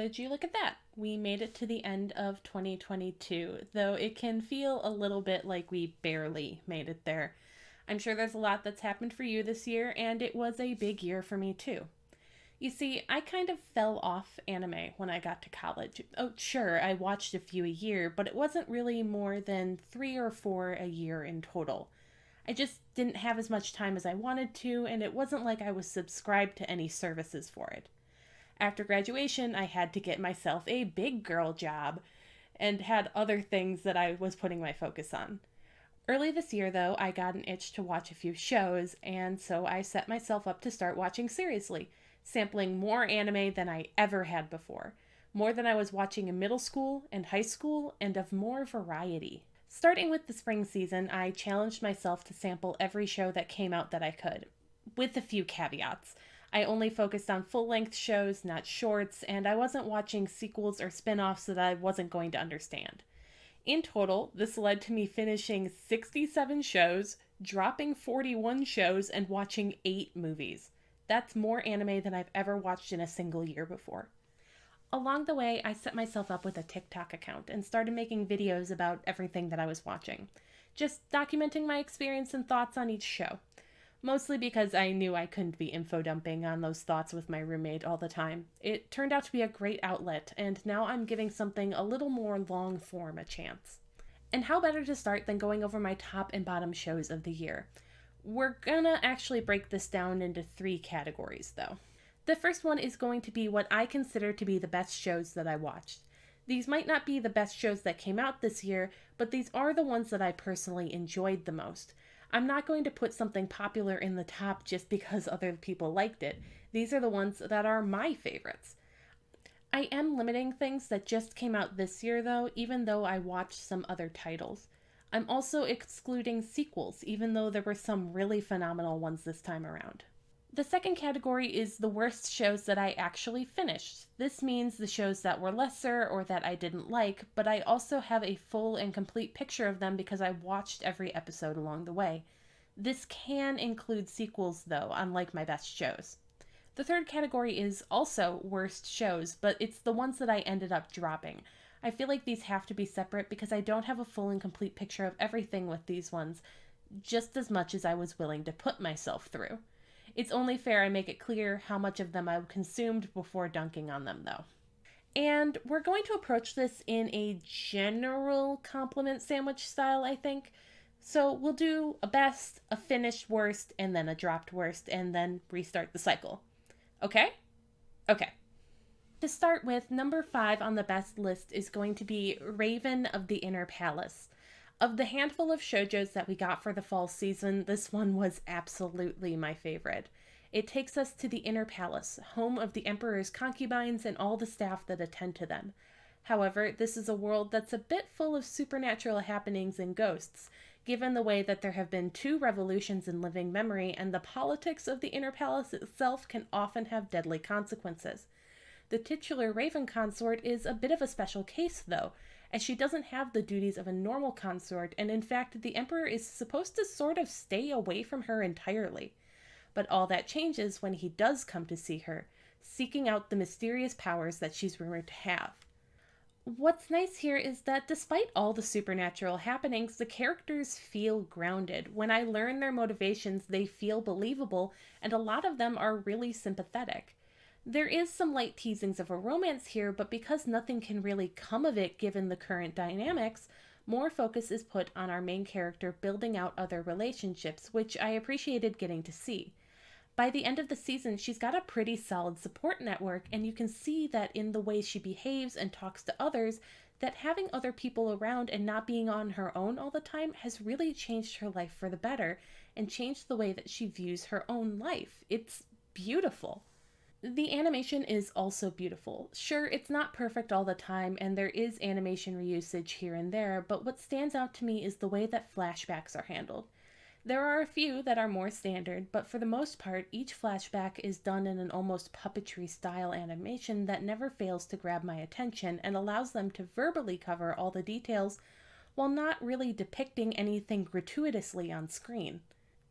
would you look at that? We made it to the end of 2022, though it can feel a little bit like we barely made it there. I'm sure there's a lot that's happened for you this year, and it was a big year for me too. You see, I kind of fell off anime when I got to college. Oh, sure, I watched a few a year, but it wasn't really more than 3 or 4 a year in total. I just didn't have as much time as I wanted to, and it wasn't like I was subscribed to any services for it. After graduation, I had to get myself a big girl job and had other things that I was putting my focus on. Early this year, though, I got an itch to watch a few shows, and so I set myself up to start watching seriously, sampling more anime than I ever had before, more than I was watching in middle school and high school, and of more variety. Starting with the spring season, I challenged myself to sample every show that came out that I could, with a few caveats. I only focused on full length shows, not shorts, and I wasn't watching sequels or spin offs that I wasn't going to understand. In total, this led to me finishing 67 shows, dropping 41 shows, and watching 8 movies. That's more anime than I've ever watched in a single year before. Along the way, I set myself up with a TikTok account and started making videos about everything that I was watching, just documenting my experience and thoughts on each show. Mostly because I knew I couldn't be info dumping on those thoughts with my roommate all the time. It turned out to be a great outlet, and now I'm giving something a little more long form a chance. And how better to start than going over my top and bottom shows of the year? We're gonna actually break this down into 3 categories, though. The first one is going to be what I consider to be the best shows that I watched. These might not be the best shows that came out this year, but these are the ones that I personally enjoyed the most. I'm not going to put something popular in the top just because other people liked it. These are the ones that are my favorites. I am limiting things that just came out this year, though, even though I watched some other titles. I'm also excluding sequels, even though there were some really phenomenal ones this time around. The second category is the worst shows that I actually finished. This means the shows that were lesser or that I didn't like, but I also have a full and complete picture of them because I watched every episode along the way. This can include sequels, though, unlike my best shows. The third category is also worst shows, but it's the ones that I ended up dropping. I feel like these have to be separate because I don't have a full and complete picture of everything with these ones, just as much as I was willing to put myself through. It's only fair I make it clear how much of them I consumed before dunking on them, though. And we're going to approach this in a general compliment sandwich style, I think. So we'll do a best, a finished worst, and then a dropped worst, and then restart the cycle. Okay? Okay. To start with, number 5 on the best list is going to be Raven of the Inner Palace. Of the handful of shoujos that we got for the fall season, this one was absolutely my favorite. It takes us to the Inner Palace, home of the Emperor's concubines and all the staff that attend to them. However, this is a world that's a bit full of supernatural happenings and ghosts, given the way that there have been 2 revolutions in living memory and the politics of the Inner Palace itself can often have deadly consequences. The titular Raven consort is a bit of a special case, though, as she doesn't have the duties of a normal consort, and in fact, the Emperor is supposed to sort of stay away from her entirely. But all that changes when he does come to see her, seeking out the mysterious powers that she's rumored to have. What's nice here is that despite all the supernatural happenings, the characters feel grounded. When I learn their motivations, they feel believable, and a lot of them are really sympathetic. There is some light teasings of a romance here, but because nothing can really come of it given the current dynamics, more focus is put on our main character building out other relationships, which I appreciated getting to see. By the end of the season, she's got a pretty solid support network, and you can see that in the way she behaves and talks to others, that having other people around and not being on her own all the time has really changed her life for the better, and changed the way that she views her own life. It's beautiful. The animation is also beautiful. Sure, it's not perfect all the time, and there is animation reusage here and there, but what stands out to me is the way that flashbacks are handled. There are a few that are more standard, but for the most part, each flashback is done in an almost puppetry style animation that never fails to grab my attention and allows them to verbally cover all the details while not really depicting anything gratuitously on screen.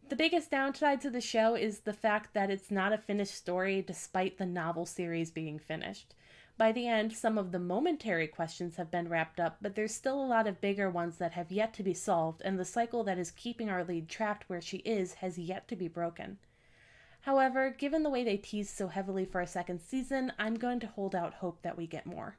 The biggest downside to the show is the fact that it's not a finished story despite the novel series being finished. By the end, some of the momentary questions have been wrapped up, but there's still a lot of bigger ones that have yet to be solved, and the cycle that is keeping our lead trapped where she is has yet to be broken. However, given the way they teased so heavily for a second season, I'm going to hold out hope that we get more.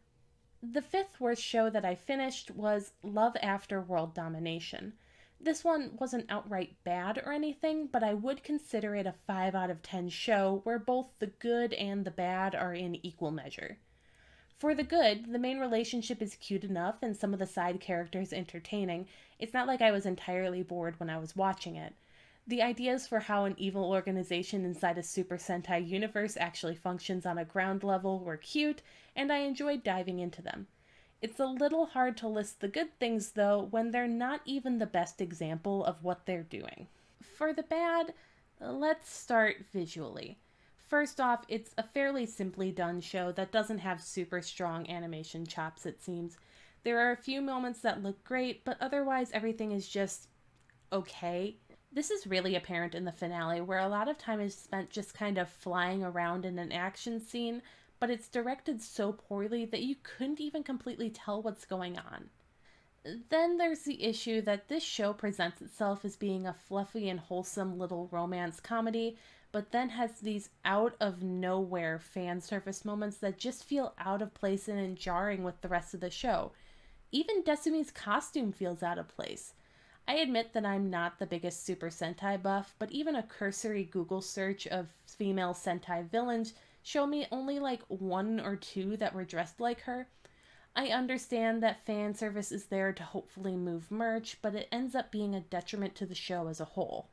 The fifth worst show that I finished was Love After World Domination. This one wasn't outright bad or anything, but I would consider it a 5 out of 10 show where both the good and the bad are in equal measure. For the good, the main relationship is cute enough and some of the side characters entertaining. It's not like I was entirely bored when I was watching it. The ideas for how an evil organization inside a Super Sentai universe actually functions on a ground level were cute, and I enjoyed diving into them. It's a little hard to list the good things, though, when they're not even the best example of what they're doing. For the bad, let's start visually. First off, it's a fairly simply done show that doesn't have super strong animation chops, it seems. There are a few moments that look great, but otherwise everything is just okay. This is really apparent in the finale, where a lot of time is spent just kind of flying around in an action scene, but it's directed so poorly that you couldn't even completely tell what's going on. Then there's the issue that this show presents itself as being a fluffy and wholesome little romance comedy, but then has these out of nowhere fan service moments that just feel out of place and jarring with the rest of the show. Even Desumi's costume feels out of place. I admit that I'm not the biggest Super Sentai buff, but even a cursory Google search of female Sentai villains show me only like one or two that were dressed like her. I understand that fan service is there to hopefully move merch, but it ends up being a detriment to the show as a whole.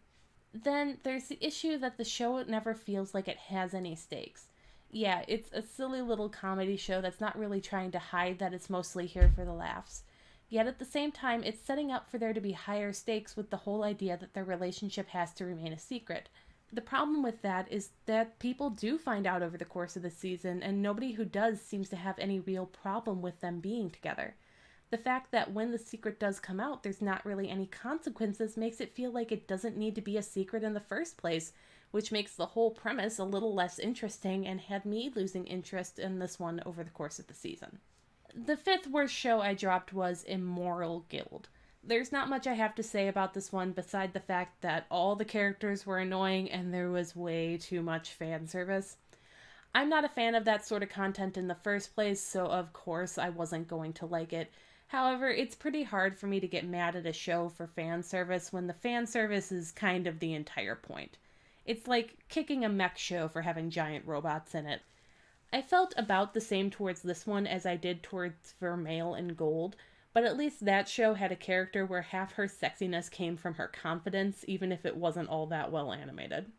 Then there's the issue that the show never feels like it has any stakes. Yeah, it's a silly little comedy show that's not really trying to hide that it's mostly here for the laughs. Yet at the same time, it's setting up for there to be higher stakes with the whole idea that their relationship has to remain a secret. The problem with that is that people do find out over the course of the season, and nobody who does seems to have any real problem with them being together. The fact that when the secret does come out, there's not really any consequences makes it feel like it doesn't need to be a secret in the first place, which makes the whole premise a little less interesting and had me losing interest in this one over the course of the season. The fifth worst show I dropped was Immoral Guild. There's not much I have to say about this one beside the fact that all the characters were annoying and there was way too much fan service. I'm not a fan of that sort of content in the first place, so of course I wasn't going to like it. However, it's pretty hard for me to get mad at a show for fan service when the fan service is kind of the entire point. It's like kicking a mech show for having giant robots in it. I felt about the same towards this one as I did towards Vermeil and Gold, but at least that show had a character where half her sexiness came from her confidence, even if it wasn't all that well animated.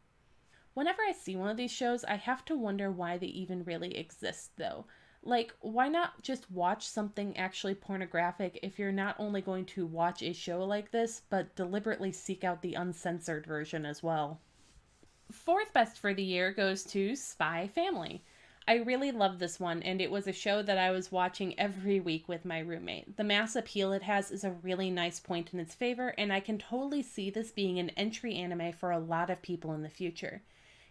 Whenever I see one of these shows, I have to wonder why they even really exist, though. Like, why not just watch something actually pornographic if you're not only going to watch a show like this, but deliberately seek out the uncensored version as well? Fourth best for the year goes to Spy Family. I really loved this one, and it was a show that I was watching every week with my roommate. The mass appeal it has is a really nice point in its favor, and I can totally see this being an entry anime for a lot of people in the future.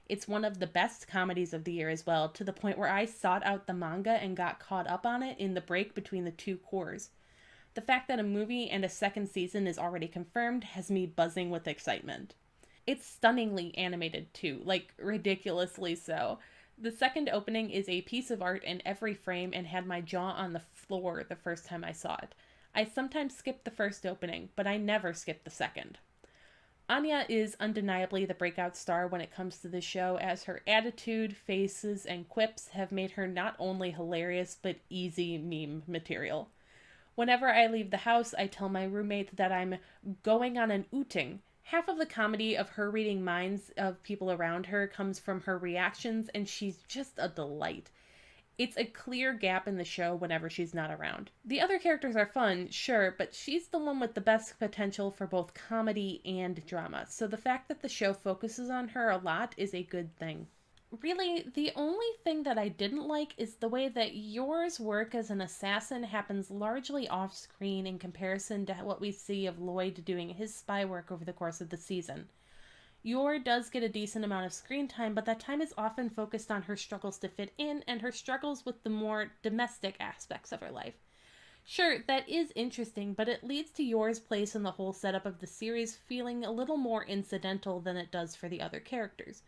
It's one of the best comedies of the year as well, to the point where I sought out the manga and got caught up on it in the break between the two cours. The fact that a movie and a second season is already confirmed has me buzzing with excitement. It's stunningly animated too, like ridiculously so. The second opening is a piece of art in every frame and had my jaw on the floor the first time I saw it. I sometimes skip the first opening, but I never skip the second. Anya is undeniably the breakout star when it comes to this show, as her attitude, faces, and quips have made her not only hilarious, but easy meme material. Whenever I leave the house, I tell my roommate that I'm going on an outing. Half of the comedy of her reading minds of people around her comes from her reactions, and she's just a delight. It's a clear gap in the show whenever she's not around. The other characters are fun, sure, but she's the one with the best potential for both comedy and drama, so the fact that the show focuses on her a lot is a good thing. Really, the only thing that I didn't like is the way that Yor's work as an assassin happens largely off screen in comparison to what we see of Lloyd doing his spy work over the course of the season. Yor does get a decent amount of screen time, but that time is often focused on her struggles to fit in and her struggles with the more domestic aspects of her life. Sure, that is interesting, but it leads to Yor's place in the whole setup of the series feeling a little more incidental than it does for the other characters.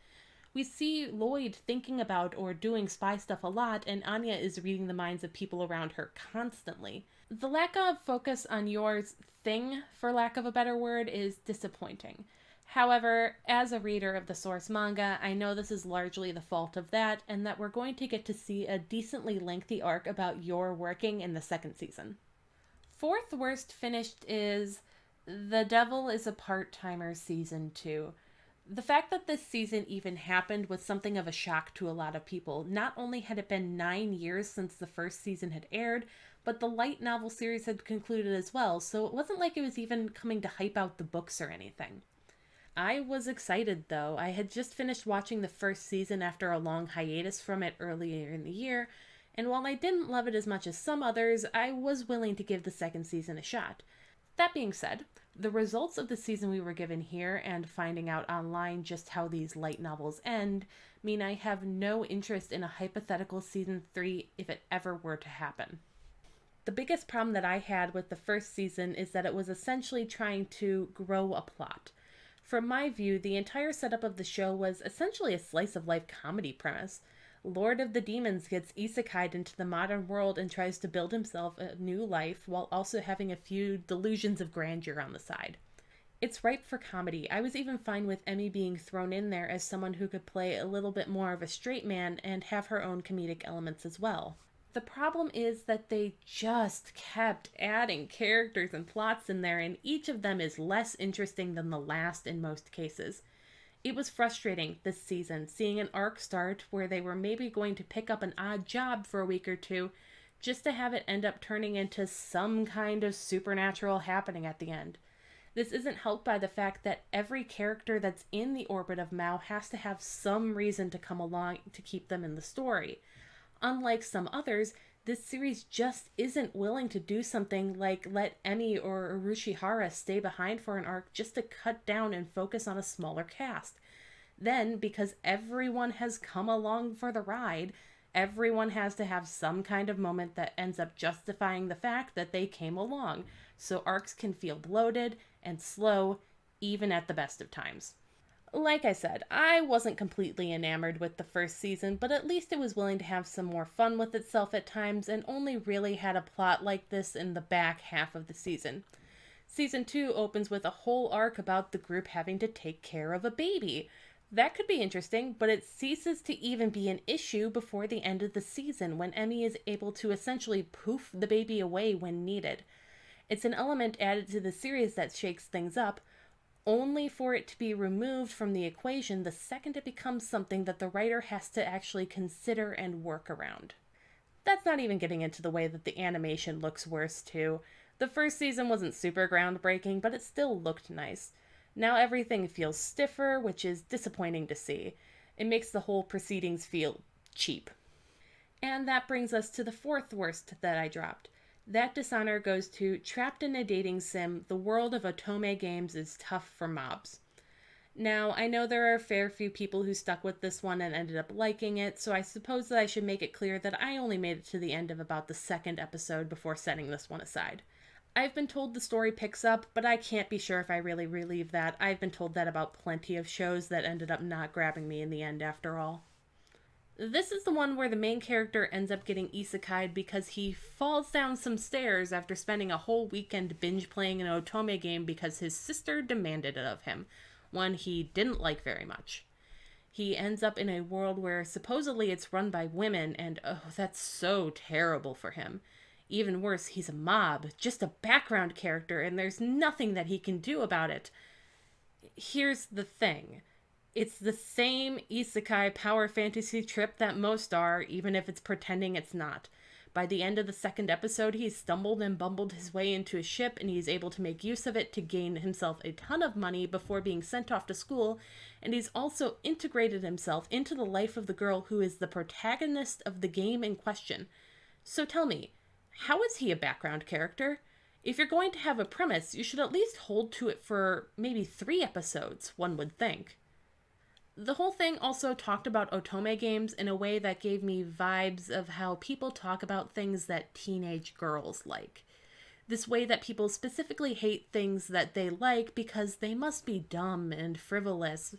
We see Lloyd thinking about or doing spy stuff a lot, and Anya is reading the minds of people around her constantly. The lack of focus on Yor's thing, for lack of a better word, is disappointing. However, as a reader of the source manga, I know this is largely the fault of that, and that we're going to get to see a decently lengthy arc about Yor working in the second season. Fourth worst finished is The Devil is a Part-Timer Season 2. The fact that this season even happened was something of a shock to a lot of people. Not only had it been 9 years since the first season had aired, but the light novel series had concluded as well, so it wasn't like it was even coming to hype out the books or anything. I was excited though. I had just finished watching the first season after a long hiatus from it earlier in the year, and while I didn't love it as much as some others, I was willing to give the second season a shot. That being said, the results of the season we were given here and finding out online just how these light novels end mean I have no interest in a hypothetical season 3 if it ever were to happen. The biggest problem that I had with the first season is that it was essentially trying to grow a plot. From my view, the entire setup of the show was essentially a slice of life comedy premise. Lord of the Demons gets isekai'd into the modern world and tries to build himself a new life while also having a few delusions of grandeur on the side. It's ripe for comedy. I was even fine with Emmy being thrown in there as someone who could play a little bit more of a straight man and have her own comedic elements as well. The problem is that they just kept adding characters and plots in there, and each of them is less interesting than the last in most cases. It was frustrating this season, seeing an arc start where they were maybe going to pick up an odd job for a week or two, just to have it end up turning into some kind of supernatural happening at the end. This isn't helped by the fact that every character that's in the orbit of Mao has to have some reason to come along to keep them in the story. Unlike some others, this series just isn't willing to do something like let Emi or Urushihara stay behind for an arc just to cut down and focus on a smaller cast. Then, because everyone has come along for the ride, everyone has to have some kind of moment that ends up justifying the fact that they came along, so arcs can feel bloated and slow, even at the best of times. Like I said, I wasn't completely enamored with the first season, but at least it was willing to have some more fun with itself at times and only really had a plot like this in the back half of the season. Season 2 opens with a whole arc about the group having to take care of a baby. That could be interesting, but it ceases to even be an issue before the end of the season when Emmy is able to essentially poof the baby away when needed. It's an element added to the series that shakes things up, only for it to be removed from the equation the second it becomes something that the writer has to actually consider and work around. That's not even getting into the way that the animation looks worse too. The first season wasn't super groundbreaking, but it still looked nice. Now everything feels stiffer, which is disappointing to see. It makes the whole proceedings feel cheap. And that brings us to the fourth worst that I dropped. That dishonor goes to Trapped in a Dating Sim, the world of otome games is tough for mobs. Now, I know there are a fair few people who stuck with this one and ended up liking it, so I suppose that I should make it clear that I only made it to the end of about the second episode before setting this one aside. I've been told the story picks up, but I can't be sure if I really believe that. I've been told that about plenty of shows that ended up not grabbing me in the end after all. This is the one where the main character ends up getting isekai'd because he falls down some stairs after spending a whole weekend binge playing an otome game because his sister demanded it of him, one he didn't like very much. He ends up in a world where supposedly it's run by women, and oh, that's so terrible for him. Even worse, he's a mob, just a background character, and there's nothing that he can do about it. Here's the thing. It's the same isekai power fantasy trip that most are, even if it's pretending it's not. By the end of the second episode, he's stumbled and bumbled his way into a ship, and he's able to make use of it to gain himself a ton of money before being sent off to school, and he's also integrated himself into the life of the girl who is the protagonist of the game in question. So tell me, how is he a background character? If you're going to have a premise, you should at least hold to it for maybe 3 episodes, one would think. The whole thing also talked about otome games in a way that gave me vibes of how people talk about things that teenage girls like. This way that people specifically hate things that they like because they must be dumb and frivolous,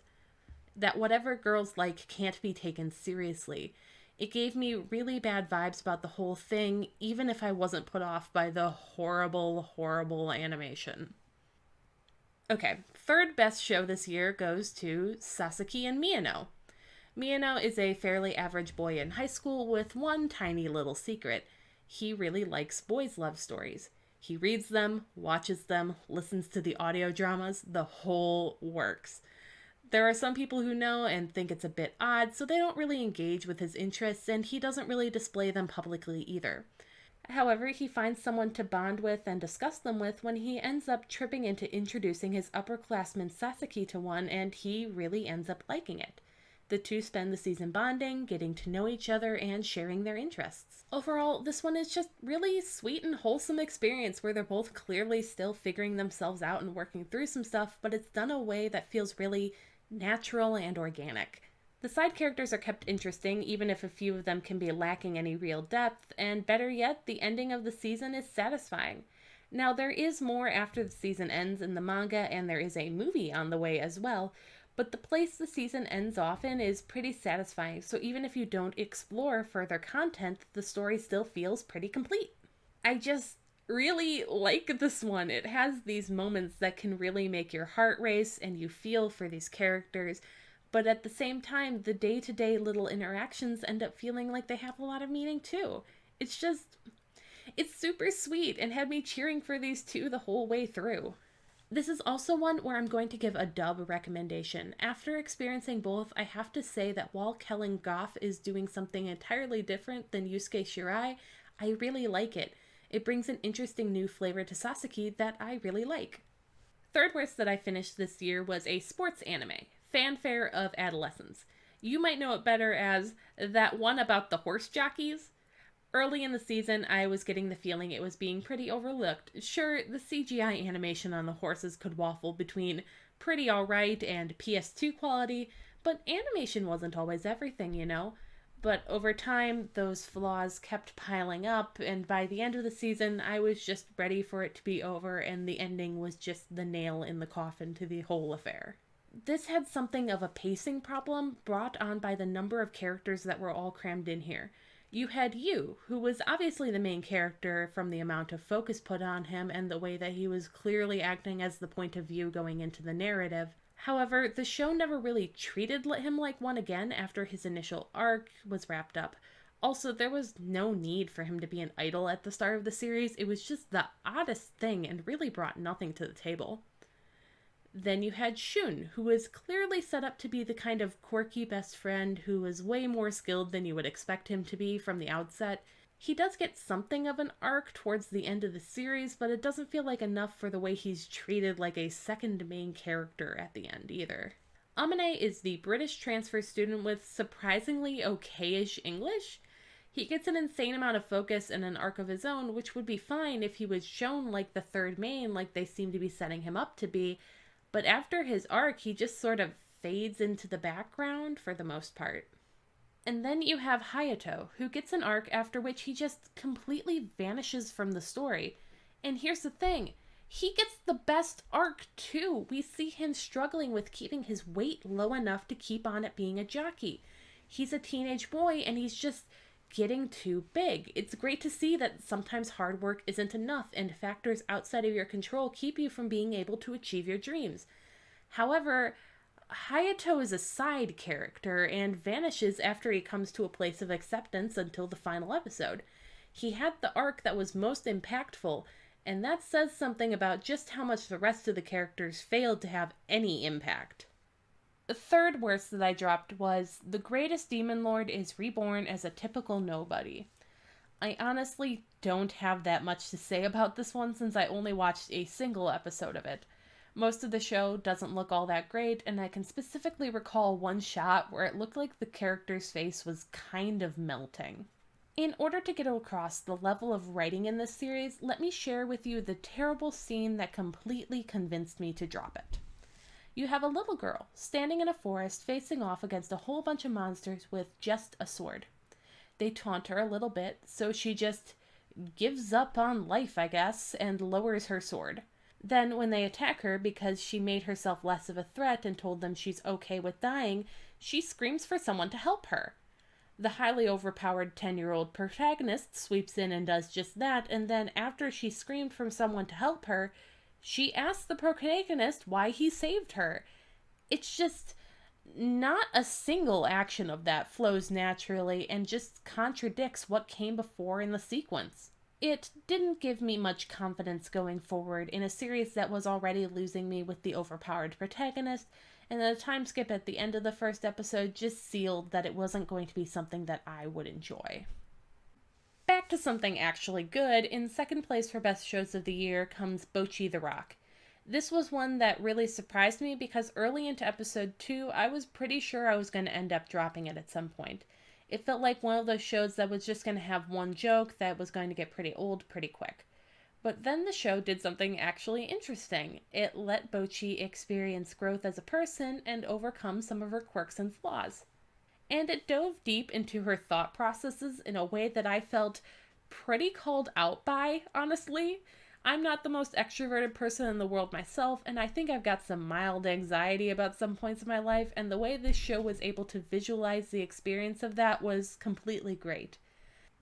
that whatever girls like can't be taken seriously. It gave me really bad vibes about the whole thing, even if I wasn't put off by the horrible, horrible animation. Okay, third best show this year goes to Sasaki and Miyano. Miyano is a fairly average boy in high school with one tiny little secret. He really likes boys' love stories. He reads them, watches them, listens to the audio dramas, the whole works. There are some people who know and think it's a bit odd, so they don't really engage with his interests, and he doesn't really display them publicly either. However, he finds someone to bond with and discuss them with when he ends up tripping into introducing his upperclassman Sasaki to one, and he really ends up liking it. The two spend the season bonding, getting to know each other, and sharing their interests. Overall, this one is just really sweet and wholesome experience where they're both clearly still figuring themselves out and working through some stuff, but it's done in a way that feels really natural and organic. The side characters are kept interesting, even if a few of them can be lacking any real depth, and better yet, the ending of the season is satisfying. Now, there is more after the season ends in the manga, and there is a movie on the way as well, but the place the season ends off in is pretty satisfying, so even if you don't explore further content, the story still feels pretty complete. I just really like this one. It has these moments that can really make your heart race and you feel for these characters, but at the same time, the day to day little interactions end up feeling like they have a lot of meaning too. It's just, it's super sweet and had me cheering for these two the whole way through. This is also one where I'm going to give a dub recommendation. After experiencing both, I have to say that while Kellen Goff is doing something entirely different than Yusuke Shirai, I really like it. It brings an interesting new flavor to Sasaki that I really like. Third worst that I finished this year was a sports anime, Fanfare of Adolescence. You might know it better as that one about the horse jockeys. Early in the season, I was getting the feeling it was being pretty overlooked. Sure, the CGI animation on the horses could waffle between pretty alright and PS2 quality, but animation wasn't always everything, you know? But over time, those flaws kept piling up, and by the end of the season, I was just ready for it to be over, and the ending was just the nail in the coffin to the whole affair. This had something of a pacing problem brought on by the number of characters that were all crammed in here. You had Yu, who was obviously the main character from the amount of focus put on him and the way that he was clearly acting as the point of view going into the narrative. However, the show never really treated him like one again after his initial arc was wrapped up. Also, there was no need for him to be an idol at the start of the series. It was just the oddest thing and really brought nothing to the table. Then you had Shun, who was clearly set up to be the kind of quirky best friend who was way more skilled than you would expect him to be from the outset. He does get something of an arc towards the end of the series, but it doesn't feel like enough for the way he's treated like a second main character at the end either. Amane is the British transfer student with surprisingly okay-ish English. He gets an insane amount of focus and an arc of his own, which would be fine if he was shown like the third main like they seem to be setting him up to be, but after his arc, he just sort of fades into the background for the most part. And then you have Hayato, who gets an arc after which he just completely vanishes from the story. And here's the thing, he gets the best arc too. We see him struggling with keeping his weight low enough to keep on at being a jockey. He's a teenage boy and he's just getting too big. It's great to see that sometimes hard work isn't enough and factors outside of your control keep you from being able to achieve your dreams. However, Hayato is a side character and vanishes after he comes to a place of acceptance until the final episode. He had the arc that was most impactful, and that says something about just how much the rest of the characters failed to have any impact. The third worst that I dropped was The Greatest Demon Lord is reborn as a typical nobody. I honestly don't have that much to say about this one since I only watched a single episode of it. Most of the show doesn't look all that great, and I can specifically recall one shot where it looked like the character's face was kind of melting. In order to get across the level of writing in this series, let me share with you the terrible scene that completely convinced me to drop it. You have a little girl standing in a forest facing off against a whole bunch of monsters with just a sword. They taunt her a little bit, so she just gives up on life, I guess, and lowers her sword. Then, when they attack her because she made herself less of a threat and told them she's okay with dying, she screams for someone to help her. The highly overpowered 10-year-old protagonist sweeps in and does just that, and then after she screamed for someone to help her, she asks the protagonist why he saved her. It's just not a single action of that flows naturally and just contradicts what came before in the sequence. It didn't give me much confidence going forward in a series that was already losing me with the overpowered protagonist, and the time skip at the end of the first episode just sealed that it wasn't going to be something that I would enjoy. Back to something actually good, in second place for best shows of the year comes Bocchi the Rock. This was one that really surprised me because early into episode 2, I was pretty sure I was going to end up dropping it at some point. It felt like one of those shows that was just going to have one joke that was going to get pretty old pretty quick. But then the show did something actually interesting. It let Bocchi experience growth as a person and overcome some of her quirks and flaws. And it dove deep into her thought processes in a way that I felt pretty called out by, honestly. I'm not the most extroverted person in the world myself, and I think I've got some mild anxiety about some points in my life, and the way this show was able to visualize the experience of that was completely great.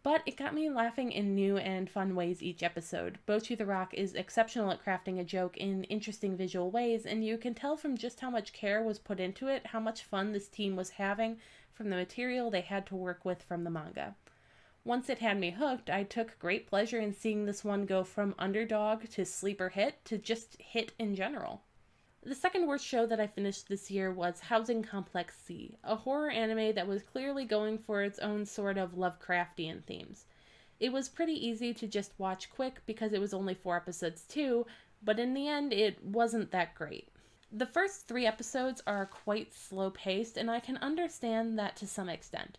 But it got me laughing in new and fun ways each episode. Bocchi the Rock is exceptional at crafting a joke in interesting visual ways, and you can tell from just how much care was put into it how much fun this team was having from the material they had to work with from the manga. Once it had me hooked, I took great pleasure in seeing this one go from underdog to sleeper hit to just hit in general. The second worst show that I finished this year was Housing Complex C, a horror anime that was clearly going for its own sort of Lovecraftian themes. It was pretty easy to just watch quick because it was only 4 episodes too, but in the end it wasn't that great. The first 3 episodes are quite slow paced, and I can understand that to some extent.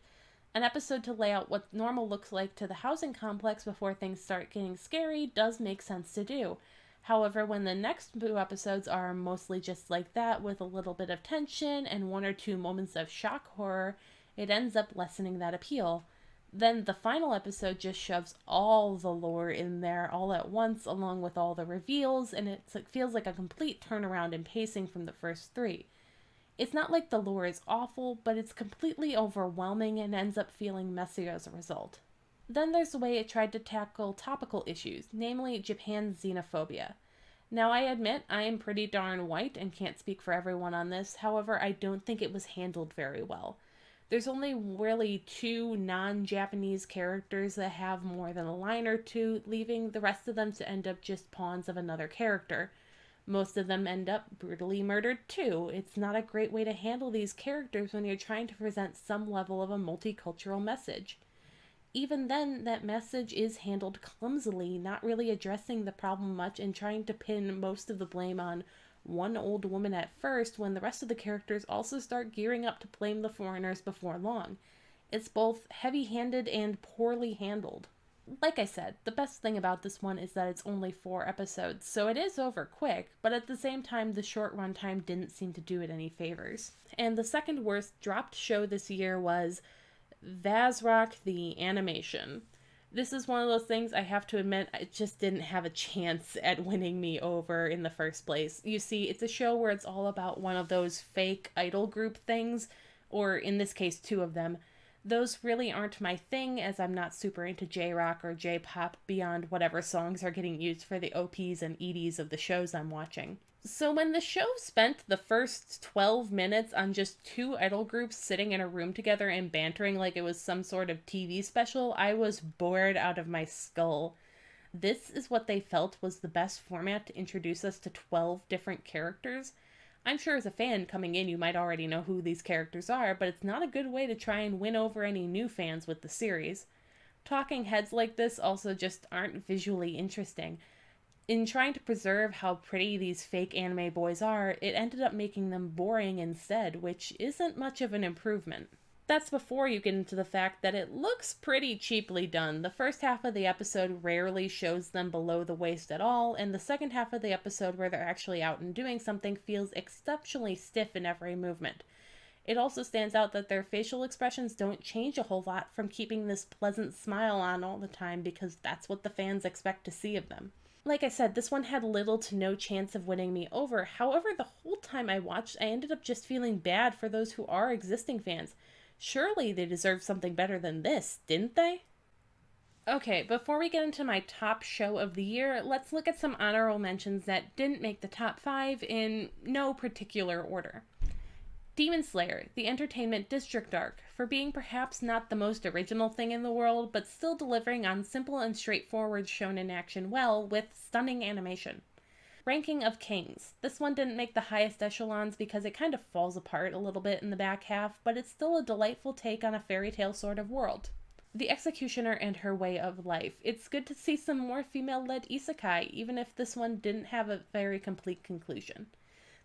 An episode to lay out what normal looks like to the housing complex before things start getting scary does make sense to do. However, when the next 2 episodes are mostly just like that with a little bit of tension and 1 or 2 moments of shock horror, it ends up lessening that appeal. Then the final episode just shoves all the lore in there all at once along with all the reveals, and it feels like a complete turnaround in pacing from the first 3. It's not like the lore is awful, but it's completely overwhelming and ends up feeling messy as a result. Then there's the way it tried to tackle topical issues, namely Japan's xenophobia. Now I admit I am pretty darn white and can't speak for everyone on this, however I don't think it was handled very well. There's only really 2 non-Japanese characters that have more than a line or 2, leaving the rest of them to end up just pawns of another character. Most of them end up brutally murdered too. It's not a great way to handle these characters when you're trying to present some level of a multicultural message. Even then, that message is handled clumsily, not really addressing the problem much and trying to pin most of the blame on one old woman at first when the rest of the characters also start gearing up to blame the foreigners before long. It's both heavy-handed and poorly handled. Like I said, the best thing about this one is that it's only 4 episodes, so it is over quick, but at the same time the short runtime didn't seem to do it any favors. And the second worst dropped show this year was Vazrock the Animation. This is one of those things I have to admit it just didn't have a chance at winning me over in the first place. You see, it's a show where it's all about one of those fake idol group things, or in this case 2 of them. Those really aren't my thing, as I'm not super into J-rock or J-pop beyond whatever songs are getting used for the OPs and EDs of the shows I'm watching. So when the show spent the first 12 minutes on just 2 idol groups sitting in a room together and bantering like it was some sort of TV special, I was bored out of my skull. This is what they felt was the best format to introduce us to 12 different characters. I'm sure as a fan coming in you might already know who these characters are, but it's not a good way to try and win over any new fans with the series. Talking heads like this also just aren't visually interesting. In trying to preserve how pretty these fake anime boys are, it ended up making them boring instead, which isn't much of an improvement. That's before you get into the fact that it looks pretty cheaply done. The first half of the episode rarely shows them below the waist at all, and the second half of the episode, where they're actually out and doing something, feels exceptionally stiff in every movement. It also stands out that their facial expressions don't change a whole lot from keeping this pleasant smile on all the time, because that's what the fans expect to see of them. Like I said, this one had little to no chance of winning me over. However, the whole time I watched, I ended up just feeling bad for those who are existing fans. Surely they deserve something better than this, didn't they? Okay, before we get into my top show of the year, let's look at some honorable mentions that didn't make the top 5 in no particular order. Demon Slayer, the entertainment district arc, for being perhaps not the most original thing in the world, but still delivering on simple and straightforward shonen action well with stunning animation. Ranking of Kings. This one didn't make the highest echelons because it kind of falls apart a little bit in the back half, but it's still a delightful take on a fairy tale sort of world. The Executioner and Her Way of Life. It's good to see some more female-led isekai, even if this one didn't have a very complete conclusion.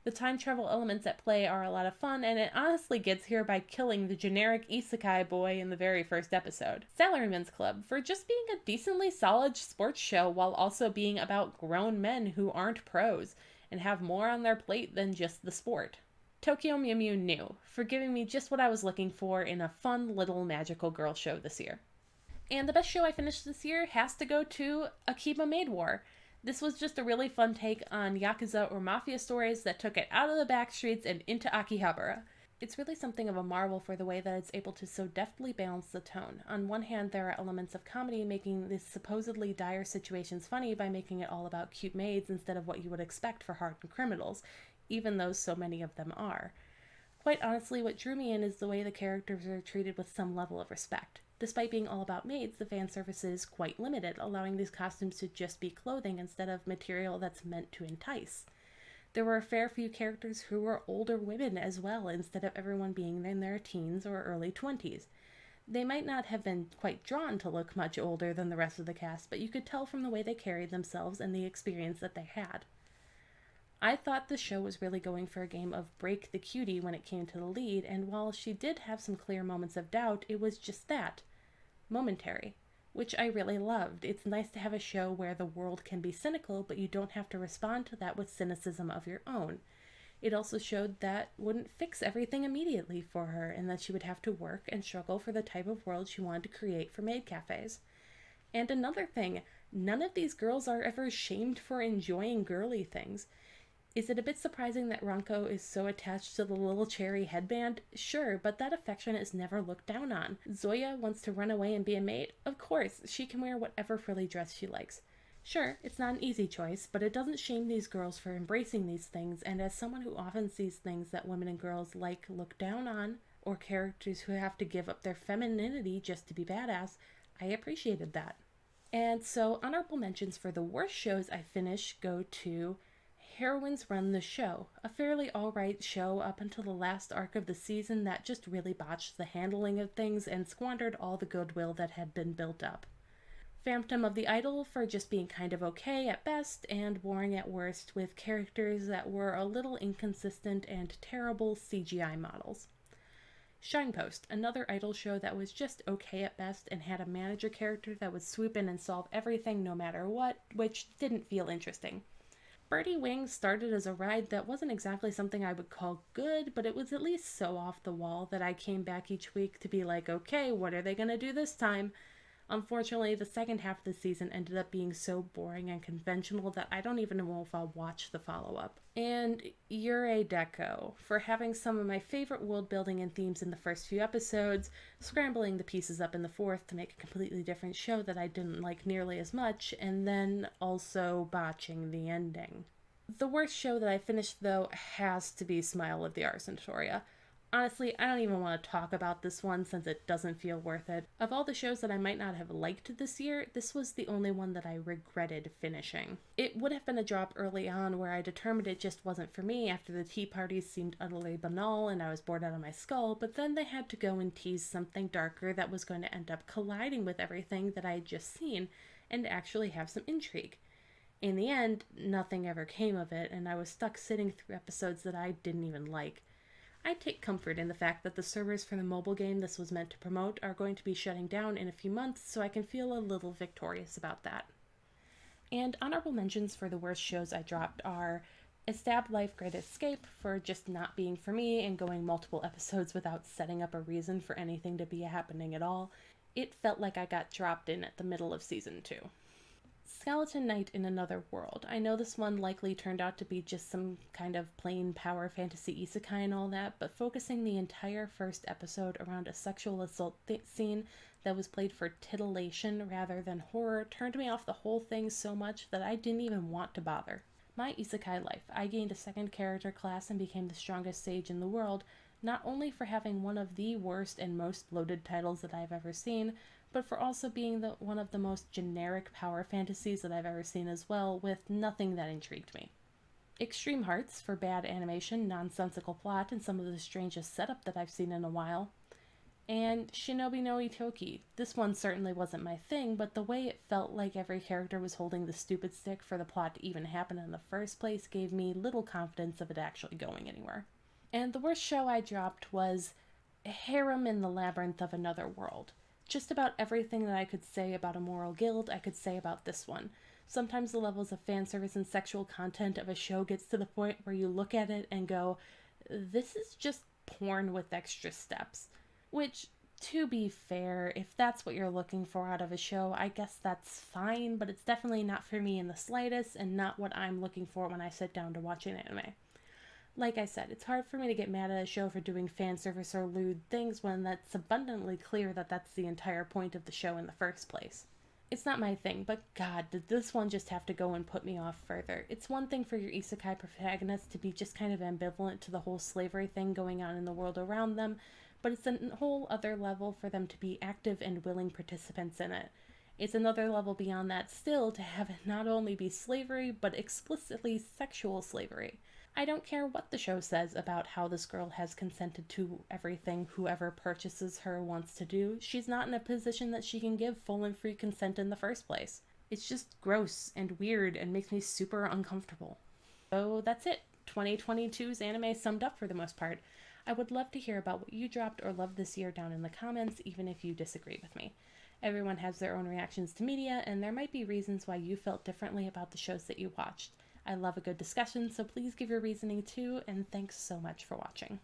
The time travel elements at play are a lot of fun, and it honestly gets here by killing the generic isekai boy in the very first episode. Salaryman's Club, for just being a decently solid sports show while also being about grown men who aren't pros and have more on their plate than just the sport. Tokyo Mew Mew New, for giving me just what I was looking for in a fun little magical girl show this year. And the best show I finished this year has to go to Akiba Maid War. This was just a really fun take on Yakuza or Mafia stories that took it out of the back streets and into Akihabara. It's really something of a marvel for the way that it's able to so deftly balance the tone. On one hand, there are elements of comedy making these supposedly dire situations funny by making it all about cute maids instead of what you would expect for hardened criminals, even though so many of them are. Quite honestly, what drew me in is the way the characters are treated with some level of respect. Despite being all about maids, the fan service is quite limited, allowing these costumes to just be clothing instead of material that's meant to entice. There were a fair few characters who were older women as well, instead of everyone being in their teens or early 20s. They might not have been quite drawn to look much older than the rest of the cast, but you could tell from the way they carried themselves and the experience that they had. I thought the show was really going for a game of break the cutie when it came to the lead, and while she did have some clear moments of doubt, it was just that, momentary, which I really loved. It's nice to have a show where the world can be cynical, but you don't have to respond to that with cynicism of your own. It also showed that wouldn't fix everything immediately for her, and that she would have to work and struggle for the type of world she wanted to create for maid cafes. And another thing, none of these girls are ever shamed for enjoying girly things. Is it a bit surprising that Ranko is so attached to the little cherry headband? Sure, but that affection is never looked down on. Zoya wants to run away and be a maid? Of course, she can wear whatever frilly dress she likes. Sure, it's not an easy choice, but it doesn't shame these girls for embracing these things, and as someone who often sees things that women and girls like look down on, or characters who have to give up their femininity just to be badass, I appreciated that. And so, honorable mentions for the worst shows I finished go to Heroines Run the Show, a fairly alright show up until the last arc of the season that just really botched the handling of things and squandered all the goodwill that had been built up. Phantom of the Idol for just being kind of okay at best and boring at worst, with characters that were a little inconsistent and terrible CGI models. Shinepost, another idol show that was just okay at best and had a manager character that would swoop in and solve everything no matter what, which didn't feel interesting. Birdie Wings started as a ride that wasn't exactly something I would call good, but it was at least so off the wall that I came back each week to be like, okay, what are they going to do this time? Unfortunately, the second half of the season ended up being so boring and conventional that I don't even know if I'll watch the follow-up. And Yurei Deco, for having some of my favorite world building and themes in the first few episodes, scrambling the pieces up in the fourth to make a completely different show that I didn't like nearly as much, and then also botching the ending. The worst show that I finished, though, has to be Smile of the Ars Notoria. Honestly, I don't even want to talk about this one since it doesn't feel worth it. Of all the shows that I might not have liked this year, this was the only one that I regretted finishing. It would have been a drop early on where I determined it just wasn't for me after the tea parties seemed utterly banal and I was bored out of my skull, but then they had to go and tease something darker that was going to end up colliding with everything that I had just seen and actually have some intrigue. In the end, nothing ever came of it, and I was stuck sitting through episodes that I didn't even like. I take comfort in the fact that the servers for the mobile game this was meant to promote are going to be shutting down in a few months, so I can feel a little victorious about that. And honorable mentions for the worst shows I dropped are A Stabbed Life Great Escape for just not being for me and going multiple episodes without setting up a reason for anything to be happening at all. It felt like I got dropped in at the middle of season 2. Skeleton Knight in Another World. I know this one likely turned out to be just some kind of plain power fantasy isekai and all that, but focusing the entire first episode around a sexual assault scene that was played for titillation rather than horror turned me off the whole thing so much that I didn't even want to bother. My isekai life, I gained a second character class and became the strongest sage in the world, not only for having one of the worst and most loaded titles that I've ever seen, but for also being one of the most generic power fantasies that I've ever seen as well, with nothing that intrigued me. Extreme Hearts for bad animation, nonsensical plot, and some of the strangest setup that I've seen in a while. And Shinobi no Itoki. This one certainly wasn't my thing, but the way it felt like every character was holding the stupid stick for the plot to even happen in the first place gave me little confidence of it actually going anywhere. And the worst show I dropped was Harem in the Labyrinth of Another World. Just about everything that I could say about a moral guild, I could say about this one. Sometimes the levels of fan service and sexual content of a show gets to the point where you look at it and go, this is just porn with extra steps. Which, to be fair, if that's what you're looking for out of a show, I guess that's fine, but it's definitely not for me in the slightest and not what I'm looking for when I sit down to watch an anime. Like I said, it's hard for me to get mad at a show for doing fan service or lewd things when that's abundantly clear that that's the entire point of the show in the first place. It's not my thing, but god, did this one just have to go and put me off further. It's one thing for your isekai protagonist to be just kind of ambivalent to the whole slavery thing going on in the world around them, but it's a whole other level for them to be active and willing participants in it. It's another level beyond that still to have it not only be slavery, but explicitly sexual slavery. I don't care what the show says about how this girl has consented to everything whoever purchases her wants to do. She's not in a position that she can give full and free consent in the first place. It's just gross and weird and makes me super uncomfortable. So that's it. 2022's anime summed up for the most part. I would love to hear about what you dropped or loved this year down in the comments, even if you disagree with me. Everyone has their own reactions to media, and there might be reasons why you felt differently about the shows that you watched. I love a good discussion, so please give your reasoning too, and thanks so much for watching.